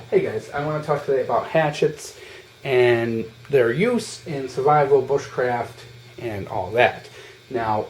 Hey guys, I want to talk today about hatchets and their use in survival, bushcraft, and all that. Now,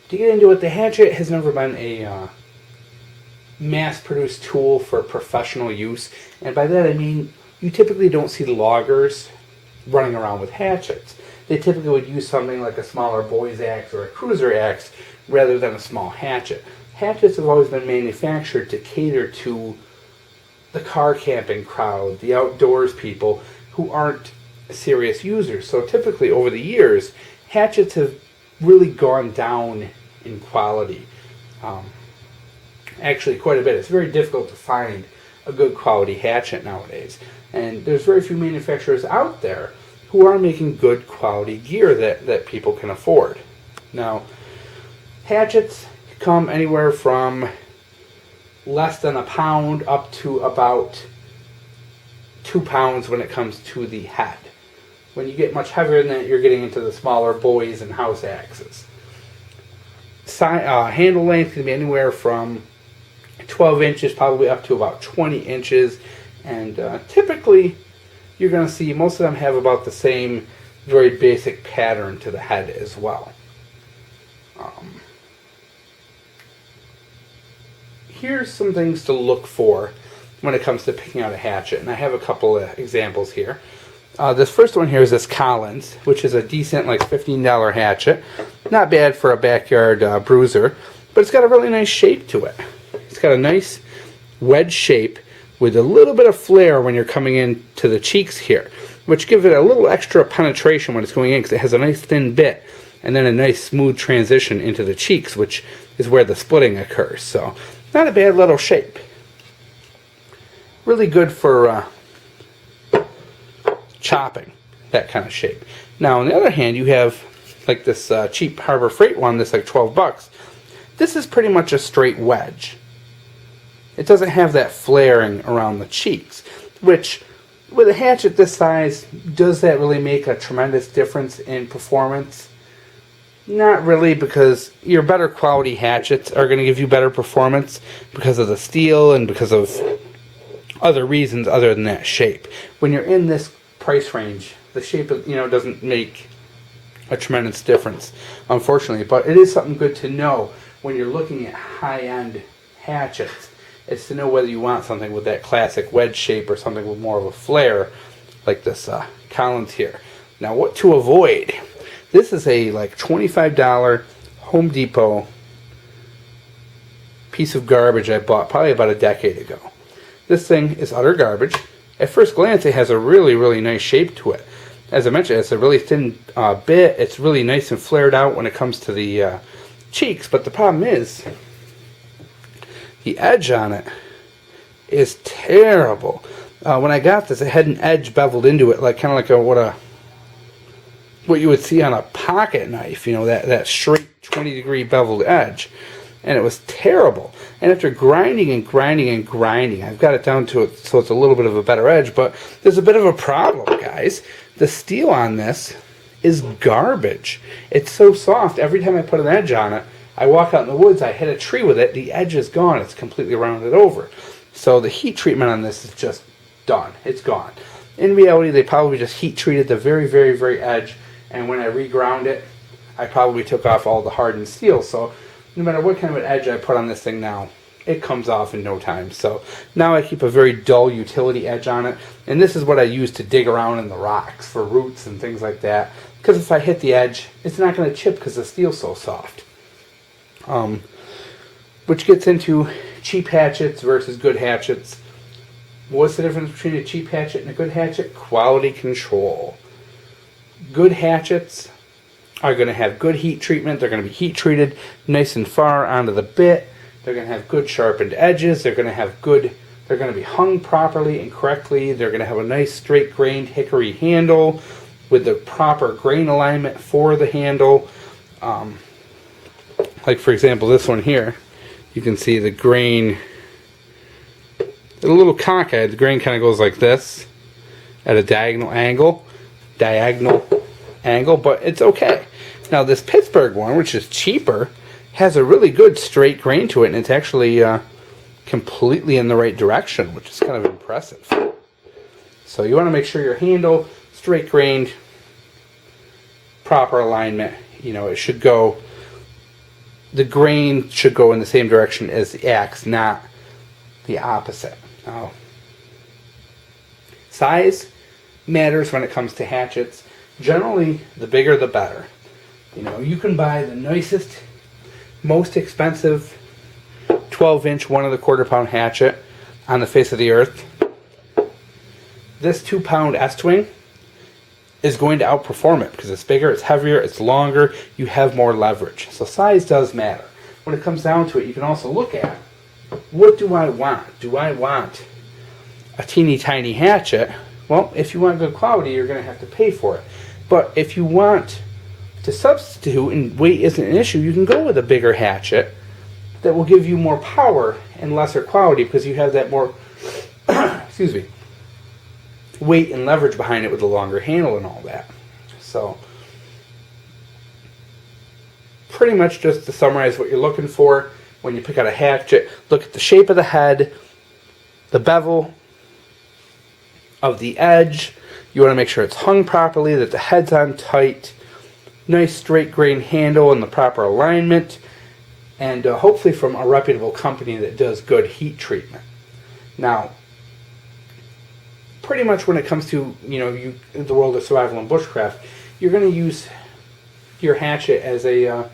to get into it, the hatchet has never been a mass-produced tool for professional use, and by that I mean you typically don't see loggers running around with hatchets. They typically would use something like a smaller boy's axe or a cruiser axe rather than a small hatchet. Hatchets have always been manufactured to cater to the car camping crowd, the outdoors people who aren't serious users. So typically over the years, hatchets have really gone down in quality. Actually quite a bit. It's very difficult to find a good quality hatchet nowadays. And there's very few manufacturers out there who are making good quality gear that people can afford. Now, hatchets come anywhere from less than a pound up to about 2 pounds when it comes to the head. When you get much heavier than that, you're getting into the smaller boys and house axes. Handle length can be anywhere from 12 inches probably up to about 20 inches, and typically you're going to see most of them have about the same very basic pattern to the head as well. Here's some things to look for when it comes to picking out a hatchet, and I have a couple of examples here. This first one here is this Collins, which is a decent like $15 hatchet. Not bad for a backyard bruiser, but it's got a really nice shape to it. It's got a nice wedge shape with a little bit of flare when you're coming into the cheeks here, which gives it a little extra penetration when it's going in because it has a nice thin bit and then a nice smooth transition into the cheeks, which is where the splitting occurs. So not a bad little shape. Really good for chopping, that kind of shape. Now on the other hand, you have like this cheap Harbor Freight one that's like 12 bucks. This is pretty much a straight wedge. It doesn't have that flaring around the cheeks, which with a hatchet this size, does that really make a tremendous difference in performance? Not really, because your better quality hatchets are going to give you better performance because of the steel and because of other reasons other than that shape. When you're in this price range, the shape doesn't make a tremendous difference, unfortunately. But it is something good to know when you're looking at high-end hatchets. It's to know whether you want something with that classic wedge shape or something with more of a flare, like this Collins here. Now, what to avoid? This is a like $25 Home Depot piece of garbage I bought probably about a decade ago. This thing is utter garbage. At first glance, it has a really, really nice shape to it. As I mentioned, it's a really thin bit. It's really nice and flared out when it comes to the cheeks. But the problem is, the edge on it is terrible. When I got this, it had an edge beveled into it, like kind of like what you would see on a pocket knife. That straight 20-degree beveled edge. And it was terrible. And after grinding and grinding and grinding, I've got it down to it so it's a little bit of a better edge, but there's a bit of a problem, guys. The steel on this is garbage. It's so soft. Every time I put an edge on it, I walk out in the woods, I hit a tree with it, the edge is gone. It's completely rounded over. So the heat treatment on this is just done. It's gone. In reality, they probably just heat treated the very, very, very edge, and when I reground it, I probably took off all the hardened steel. So no matter what kind of an edge I put on this thing now, it comes off in no time. So now I keep a very dull utility edge on it, and this is what I use to dig around in the rocks for roots and things like that. Because if I hit the edge, it's not going to chip because the steel's so soft. Which gets into cheap hatchets versus good hatchets. What's the difference between a cheap hatchet and a good hatchet? Quality control. Good hatchets are going to have good heat treatment. They're going to be heat treated nice and far onto the bit. They're going to have good sharpened edges. They're going to be hung properly and correctly. They're going to have a nice straight grained hickory handle with the proper grain alignment for the handle. Like for example, this one here, you can see the grain, a little cockeyed. The grain kind of goes like this at a diagonal angle, but it's okay. Now this Pittsburgh one, which is cheaper, has a really good straight grain to it, and it's actually completely in the right direction, which is kind of impressive. So you want to make sure your handle, straight grained, proper alignment. You know, it should go, the grain should go in the same direction as the axe, not the opposite. Now, size matters when it comes to hatchets. Generally, the bigger the better. You know, you can buy the nicest, most expensive 12-inch 1 1/4 pound hatchet on the face of the earth. This 2-pound S-twing is going to outperform it because it's bigger, it's heavier, it's longer, you have more leverage. So size does matter. When it comes down to it, you can also look at, what do I want? Do I want a teeny tiny hatchet? Well, if you want good quality, you're going to have to pay for it. But if you want to substitute and weight isn't an issue, you can go with a bigger hatchet that will give you more power and lesser quality because you have that more excuse me, weight and leverage behind it with the longer handle and all that. So pretty much just to summarize what you're looking for when you pick out a hatchet, look at the shape of the head, the bevel of the edge. You want to make sure it's hung properly, that the head's on tight, nice straight grain handle in the proper alignment, and hopefully from a reputable company that does good heat treatment. Now, pretty much when it comes to, you know, the world of survival and bushcraft, you're going to use your hatchet as a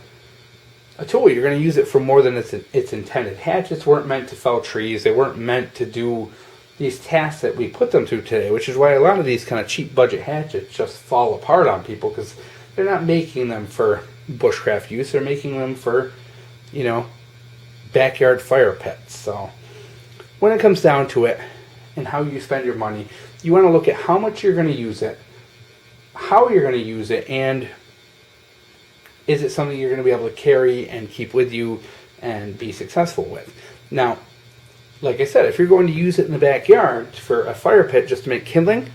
tool. You're going to use it for more than it's intended. Hatchets weren't meant to fell trees. They weren't meant to do these tasks that we put them through today, which is why a lot of these kind of cheap budget hatchets just fall apart on people because they're not making them for bushcraft use. They're making them for, you know, backyard fire pits. So when it comes down to it and how you spend your money, you want to look at how much you're going to use it, how you're going to use it, and is it something you're going to be able to carry and keep with you and be successful with. Now, like I said, if you're going to use it in the backyard for a fire pit just to make kindling,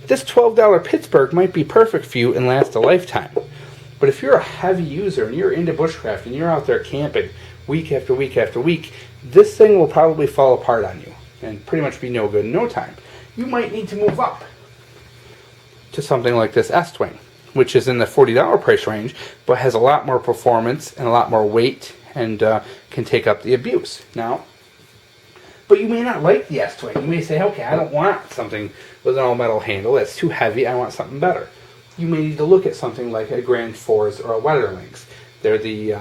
this $12 Pittsburgh might be perfect for you and last a lifetime. But if you're a heavy user and you're into bushcraft and you're out there camping week after week after week, this thing will probably fall apart on you and pretty much be no good in no time. You might need to move up to something like this S-twing, which is in the $40 price range, but has a lot more performance and a lot more weight and can take up the abuse. Now, but you may not like the S-twing. You may say, okay, I don't want something with an all-metal handle. That's too heavy. I want something better. You may need to look at something like a Gransfors or a Wetterlings. They're the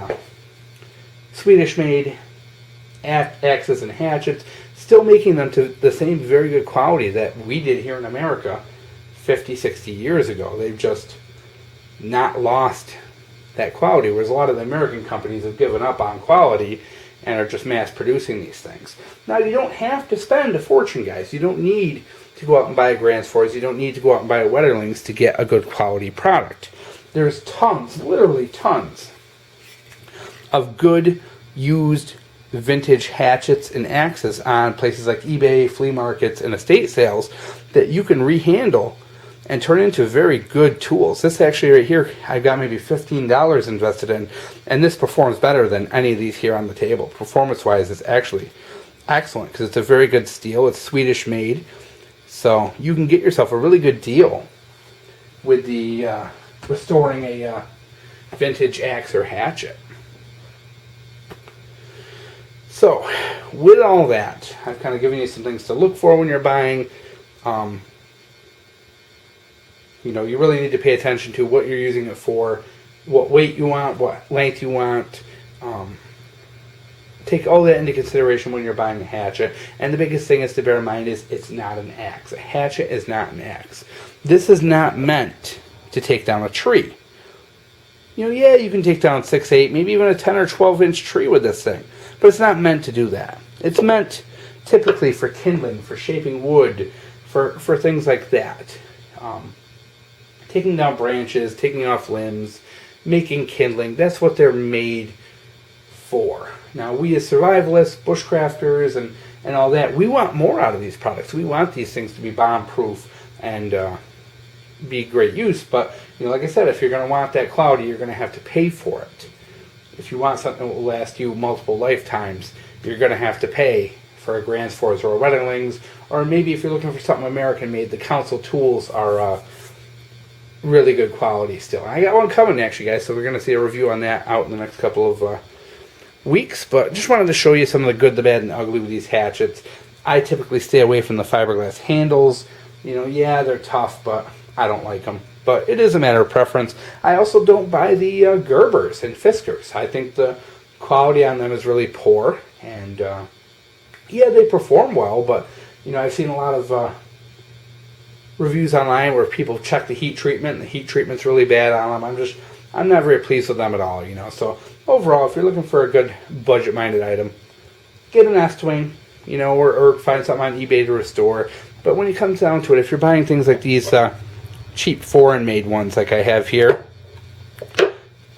Swedish-made axes and hatchets, still making them to the same very good quality that we did here in America 50, 60 years ago. They've just not lost that quality, whereas a lot of the American companies have given up on quality and are just mass producing these things. Now, you don't have to spend a fortune, guys. You don't need to go out and buy a Gransfors. You don't need to go out and buy a Wetterlings to get a good quality product. There's tons, literally tons, of good used vintage hatchets and axes on places like eBay, flea markets, and estate sales that you can rehandle and turn into very good tools. This actually right here, I've got maybe $15 invested in, and this performs better than any of these here on the table. Performance-wise, it's actually excellent because it's a very good steel. It's Swedish made, so you can get yourself a really good deal with the restoring a vintage axe or hatchet. So, with all that, I've kind of given you some things to look for when you're buying. You know, you really need to pay attention to what you're using it for, what weight you want, what length you want. Take all that into consideration when you're buying a hatchet. And the biggest thing is to bear in mind is it's not an axe. A hatchet is not an axe. This is not meant to take down a tree. You know, yeah, you can take down 6, 8, maybe even a 10 or 12-inch tree with this thing. But it's not meant to do that. It's meant typically for kindling, for shaping wood, for things like that. Taking down branches, taking off limbs, making kindling. That's what they're made for. Now, we as survivalists, bushcrafters, and all that, we want more out of these products. We want these things to be bomb-proof and be great use. But, you know, like I said, if you're going to want that quality, you're going to have to pay for it. If you want something that will last you multiple lifetimes, you're going to have to pay for a Gransfors or a wetterlings, or maybe if you're looking for something American made, the Council tools are really good quality still. I got one coming actually, guys, so we're going to see a review on that out in the next couple of weeks. But just wanted to show you some of the good, the bad, and the ugly with these hatchets. I typically stay away from the fiberglass handles. You know, yeah, they're tough, but I don't like them. But it is a matter of preference. I also don't buy the Gerbers and Fiskars. I think the quality on them is really poor. And, yeah, they perform well, but, you know, I've seen a lot of reviews online where people check the heat treatment, and the heat treatment's really bad on them. I'm not very pleased with them at all, you know. So, overall, if you're looking for a good budget-minded item, get an S-Twing, you know, or find something on eBay to restore. But when it comes down to it, if you're buying things like these cheap foreign-made ones like I have here,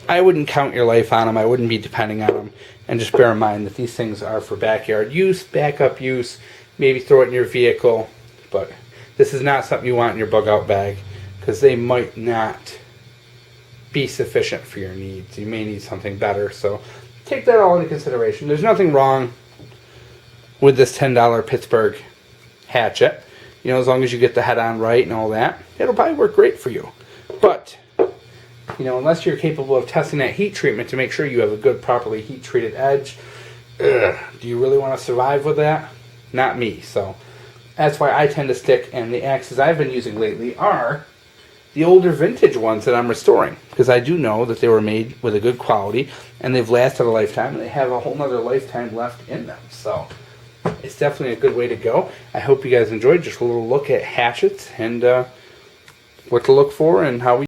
I wouldn't count your life on them. I wouldn't be depending on them. And just bear in mind that these things are for backyard use, backup use, maybe throw it in your vehicle. But this is not something you want in your bug-out bag, because they might not be sufficient for your needs. You may need something better. So take that all into consideration. There's nothing wrong with this $10 Pittsburgh hatchet. You know, as long as you get the head on right and all that, it'll probably work great for you. But, you know, unless you're capable of testing that heat treatment to make sure you have a good, properly heat-treated edge, do you really want to survive with that? Not me. So that's why I tend to stick, and the axes I've been using lately are the older vintage ones that I'm restoring, because I do know that they were made with a good quality, and they've lasted a lifetime, and they have a whole nother lifetime left in them. So it's definitely a good way to go. I hope you guys enjoyed just a little look at hatchets and what to look for and how we